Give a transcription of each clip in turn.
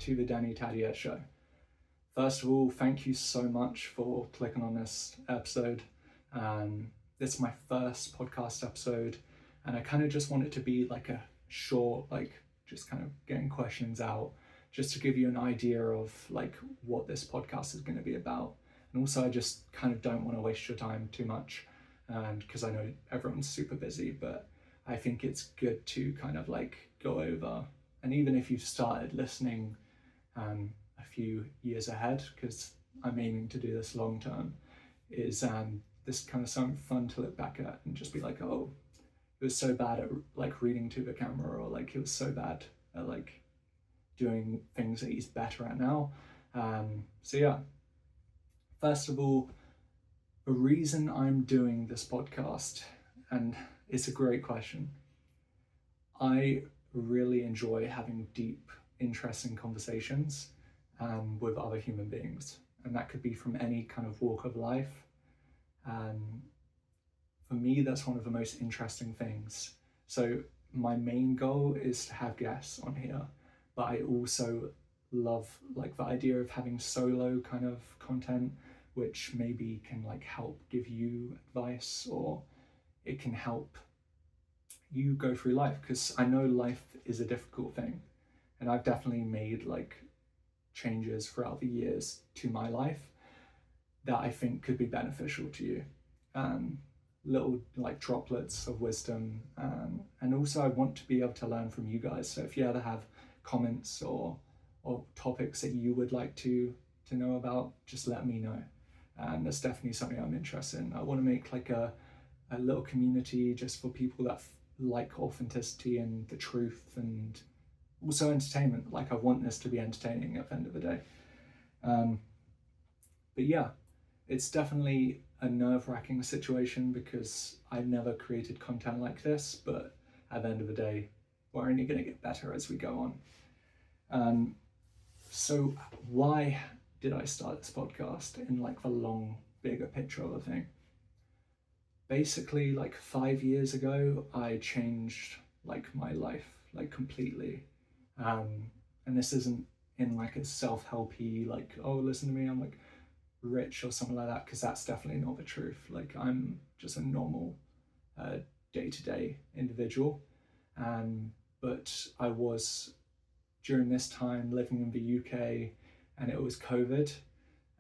to the Danny Tadier Show. First of all, thank you so much for clicking on this episode. This is my first podcast episode, and I kind of just want it to be like a short, just kind of getting questions out, just to give you an idea of like what this podcast is going to be about. And also, I just kind of don't want to waste your time too much, and because I know everyone's super busy, but I think it's good to kind of like go over, and even if you've started listening a few years ahead, because I'm aiming to do this long term, is this kind of something fun to look back at and just be like, oh, it was so bad at like reading to the camera, or like it was so bad at like doing things that he's better at now. So yeah, first of all, the reason I'm doing this podcast, and it's a great question, I really enjoy having deep, interesting conversations with other human beings, and that could be from any kind of walk of life. For me, that's one of the most interesting things. So my main goal is to have guests on here, but I also love like the idea of having solo kind of content, which maybe can like help give you advice, or it can help you go through life, because I know life is a difficult thing, and I've definitely made like changes throughout the years to my life that I think could be beneficial to you. Little like droplets of wisdom, and also I want to be able to learn from you guys. So if you ever have comments or topics that you would like to know about, just let me know. And that's definitely something I'm interested in. I want to make like a little community just for people that like authenticity and the truth, and also entertainment. Like I want this to be entertaining at the end of the day. But yeah, it's definitely a nerve-wracking situation because I've never created content like this, but at the end of the day, we're only going to get better as we go on. So why did I start this podcast in like the long, bigger picture of the thing? Basically, like 5 years ago, I changed like my life, like completely. And this isn't in like a self-helpy, like, oh, listen to me, I'm like rich or something like that, because that's definitely not the truth. Like I'm just a normal day-to-day individual. But I was, during this time, living in the UK, and it was COVID,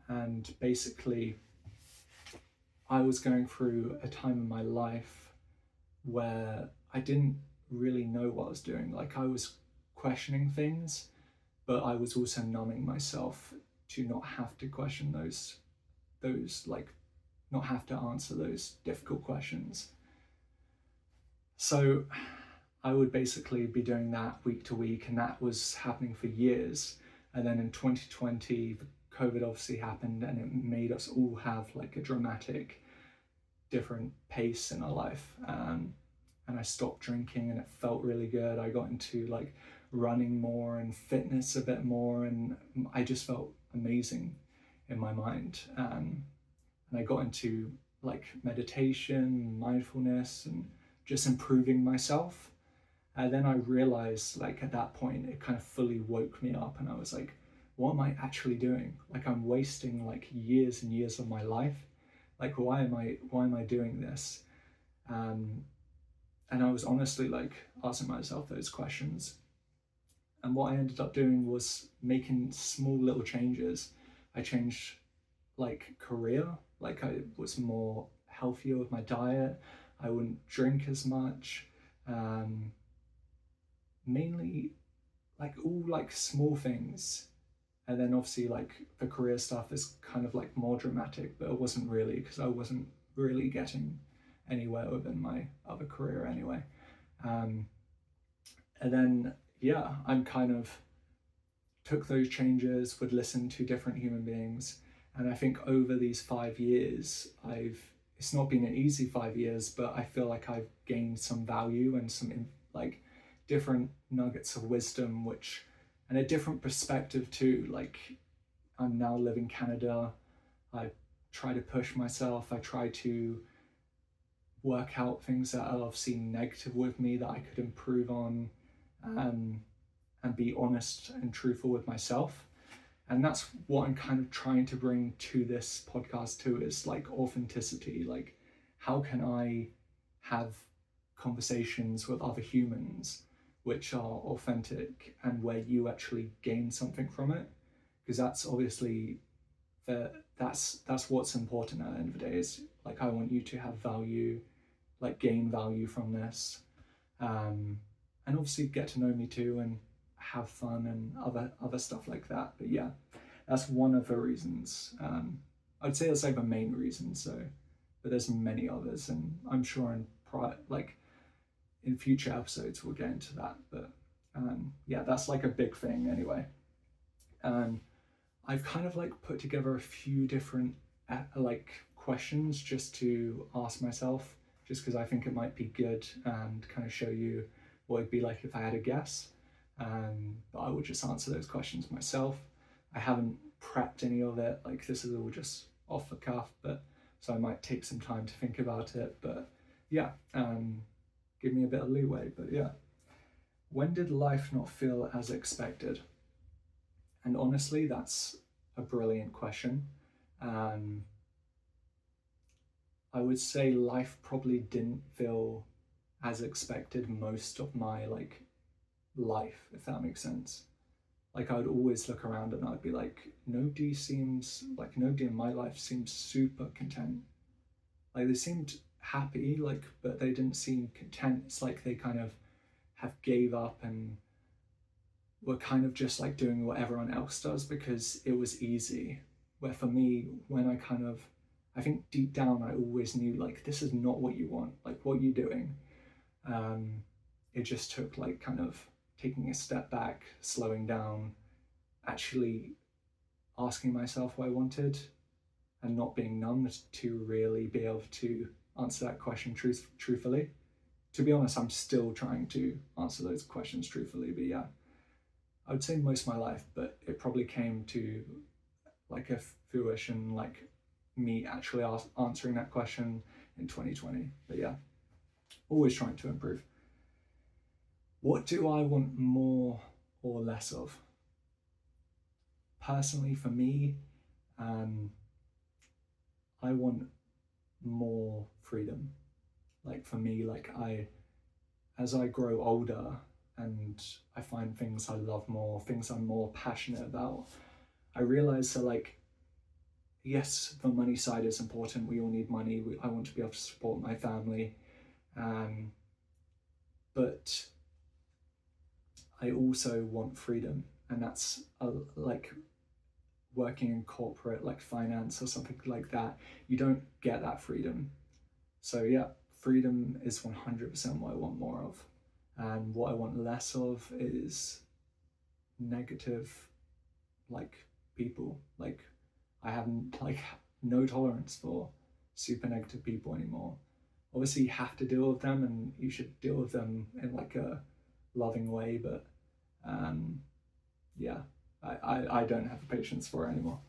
and basically I was going through a time in my life where I didn't really know what I was doing. Like I was questioning things, but I was also numbing myself to not have to question those like not have to answer those difficult questions. So I would basically be doing that week to week, and that was happening for years. And then in 2020, COVID obviously happened, and it made us all have like a dramatic different pace in our life. And I stopped drinking, and it felt really good. I got into like running more and fitness a bit more, and I just felt amazing in my mind. And I got into like meditation, mindfulness, and just improving myself. And then I realized, like at that point, it kind of fully woke me up, and I was like, what am I actually doing? Like I'm wasting like years and years of my life. Like why am I doing this? And I was honestly like asking myself those questions. And what I ended up doing was making small little changes. I changed like career, like I was more healthier with my diet. I wouldn't drink as much. Mainly like all like small things. And then obviously like the career stuff is kind of like more dramatic, but it wasn't really, because I wasn't really getting anywhere within my other career anyway. And then yeah, I'm kind of took those changes, would listen to different human beings, and I think over these 5 years, it's not been an easy 5 years, but I feel like I've gained some value and some like different nuggets of wisdom, and a different perspective too. Like I'm now living in Canada. I try to push myself. I try to work out things that I've seen negative with me that I could improve on. and be honest and truthful with myself. And that's what I'm kind of trying to bring to this podcast too, is like authenticity. Like, how can I have conversations with other humans which are authentic and where you actually gain something from it? Because that's obviously that's what's important at the end of the day, is like, I want you to have value, like gain value from this, and obviously get to know me too and have fun and other stuff like that. But yeah, that's one of the reasons. I'd say that's like the main reason. So, but there's many others, and I'm sure in future episodes we'll get into that. But yeah, that's like a big thing anyway. I've kind of like put together a few different like questions just to ask myself, just because I think it might be good and kind of show you what it'd be like if I had a guess. But I would just answer those questions myself. I haven't prepped any of it, like this is all just off the cuff, but so I might take some time to think about it. But yeah, give me a bit of leeway. But yeah, when did life not feel as expected? And honestly, that's a brilliant question. I would say life probably didn't feel as expected most of my like life, if that makes sense. Like, I would always look around and I'd be like, nobody in my life seems super content. Like, they seemed happy, like, but they didn't seem content. It's like they kind of have gave up and were kind of just like doing what everyone else does because it was easy. Where for me, when I think deep down I always knew, like, this is not what you want, like what you're doing. It just took like kind of taking a step back, slowing down, actually asking myself what I wanted, and not being numb to really be able to answer that question truthfully. To be honest, I'm still trying to answer those questions truthfully, but yeah, I would say most of my life, but it probably came to like a fruition, like me actually answering that question in 2020. But yeah, always trying to improve. What do I want more or less of? Personally, for me, I want more freedom. Like for me, like as I grow older and I find things I love more, things I'm more passionate about, I realize that like, yes, the money side is important. We all need money. I want to be able to support my family. But I also want freedom, and that's like working in corporate, like finance or something like that. You don't get that freedom. So yeah, freedom is 100% what I want more of. And what I want less of is negative, like, people. Like, I have like no tolerance for super negative people anymore. Obviously you have to deal with them, and you should deal with them in like a loving way, but yeah, I don't have the patience for it anymore.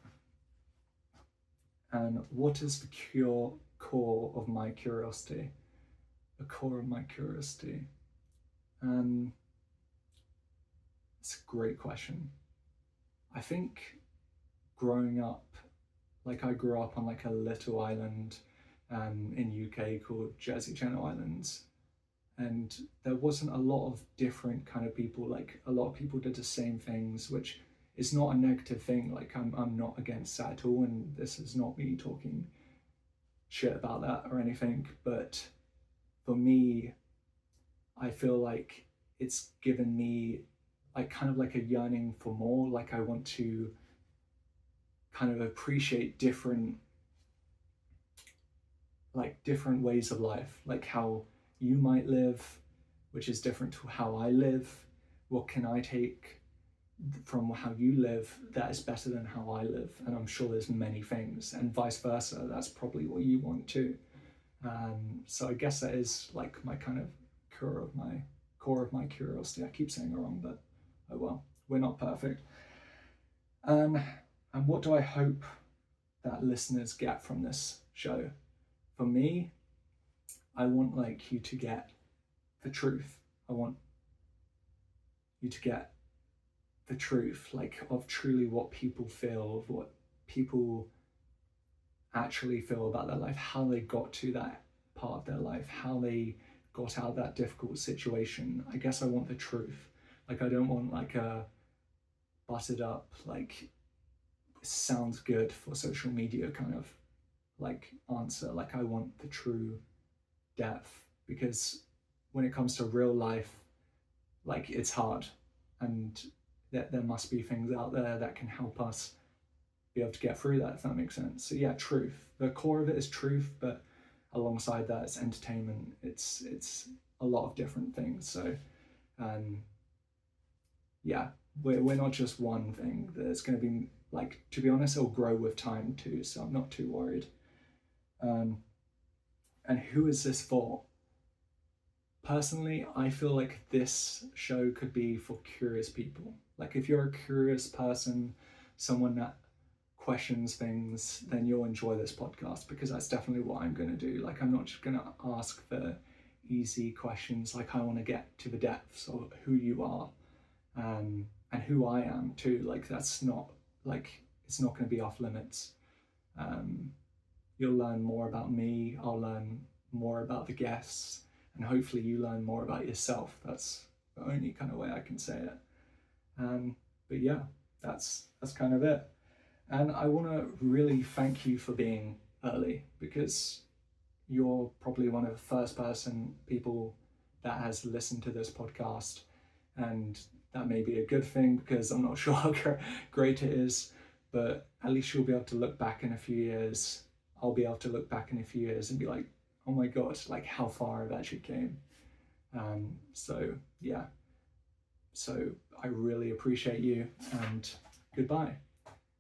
And what is the core of my curiosity? The core of my curiosity. It's a great question. I think growing up, like I grew up on like a little island in UK called Jersey Channel Islands, and there wasn't a lot of different kind of people. Like a lot of people did the same things, which is not a negative thing. Like I'm not against that at all, and this is not me talking shit about that or anything, but for me, I feel like it's given me like kind of like a yearning for more. Like I want to kind of appreciate different ways of life, like how you might live, which is different to how I live. What can I take from how you live that is better than how I live? And I'm sure there's many things, and vice versa. That's probably what you want too. So I guess that is like my kind of core of my curiosity. I keep saying it wrong, but oh well, we're not perfect. And what do I hope that listeners get from this show? For me, I want like you to get the truth. I want you to get the truth, like of truly what people feel, of what people actually feel about their life, how they got to that part of their life, how they got out of that difficult situation. I guess I want the truth. Like I don't want like a buttered up, like sounds good for social media kind of like answer. Like I want the true depth, because when it comes to real life, like it's hard, and that there must be things out there that can help us be able to get through that, if that makes sense. So yeah, truth. The core of it is truth, but alongside that, it's entertainment. It's a lot of different things. So yeah, we're not just one thing. There's going to be, like, to be honest, it'll grow with time too. So I'm not too worried. And who is this for? Personally, I feel like this show could be for curious people. Like if you're a curious person, someone that questions things, then you'll enjoy this podcast, because that's definitely what I'm going to do. Like I'm not just going to ask the easy questions. Like I want to get to the depths of who you are, and who I am too. Like that's not, like, it's not going to be off limits. You'll learn more about me, I'll learn more about the guests, and hopefully you learn more about yourself. That's the only kind of way I can say it. But yeah, that's kind of it. And I want to really thank you for being early, because you're probably one of the first people that has listened to this podcast, and that may be a good thing, because I'm not sure how great it is, but at least you'll be able to look back in a few years. I'll be able to look back in a few years and be like, oh my God, like how far I've actually came. So yeah, so I really appreciate you, and goodbye.